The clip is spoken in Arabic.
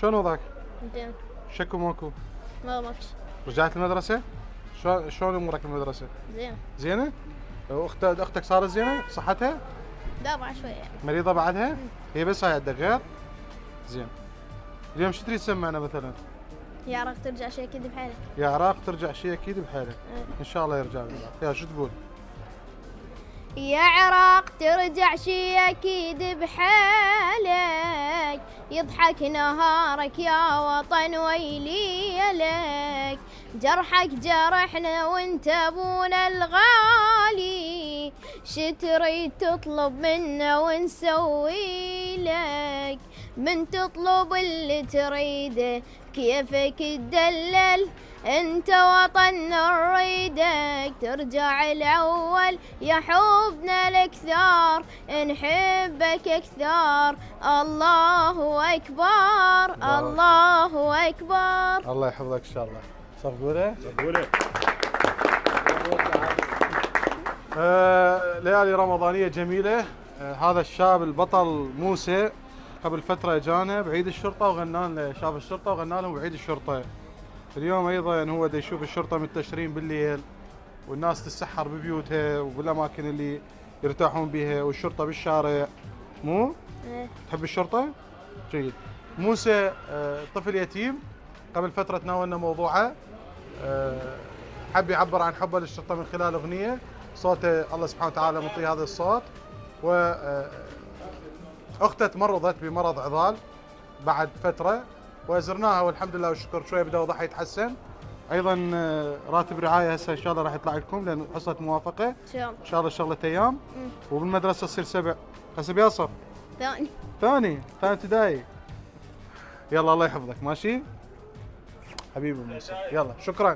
شلون وضعك؟ زين. شكو ماكو؟ ما ماكش. رجعت المدرسة؟ شلون امورك بالمدرسة؟ زين. زينة؟ اختك صارت زينة؟ صحتها؟ دابعة شوية. مريضة بعدها؟ هي بس هاي عندك غير؟ زين. اليوم شو تريد تسمعنا مثلا؟ يا راح ترجع شيء اكيد بحالك. يا عراق ترجع شيء اكيد بحاله. ان شاء الله يرجع بالعراق. يا شو تقول؟ يا عراق ترجع شي اكيد بحالك، يضحك نهارك يا وطن ويلي لك، جرحك جرحنا وانت ابونا الغالي، شتريد تطلب منا ونسوي لك، من تطلب اللي تريده كيفك تدلل، انت وطن نريدك ترجع الاول، يا حبنا الاكثر نحبك اكثر، الله اكبر الله اكبر. الله يحفظك ان شاء الله. صفقوله؟ صفقوله. ليالي رمضانيه جميله. هذا الشاب البطل موسى قبل فتره اجانا بعيد الشرطه وغنى لنا، شاف الشرطه وغنى لهم بعيد الشرطه. اليوم ايضا هو دا يشوف الشرطه منتشرين بالليل والناس تتسحر ببيوتها وبالاماكن اللي يرتاحون بها، والشرطه بالشارع. مو؟ تحب الشرطه؟ جيد. موسى طفل يتيم قبل فتره تناولنا موضوعه، حب يعبر عن حبه للشرطه من خلال اغنيه، صوته الله سبحانه وتعالى مطي هذا الصوت. و اخته تمرضت بمرض عضال بعد فتره وزرناها والحمد لله والشكر شويه بدا وضعها يتحسن. ايضا راتب رعايه هسه ان شاء الله راح يطلع لكم لان حصلت موافقه ان شاء الله. ان شاء الله شغله ايام. وبالمدرسه تصير 7 حسب يا صف ثاني ابتدائي. يلا الله يحفظك. ماشي حبيبي موسى. يلا شكرا.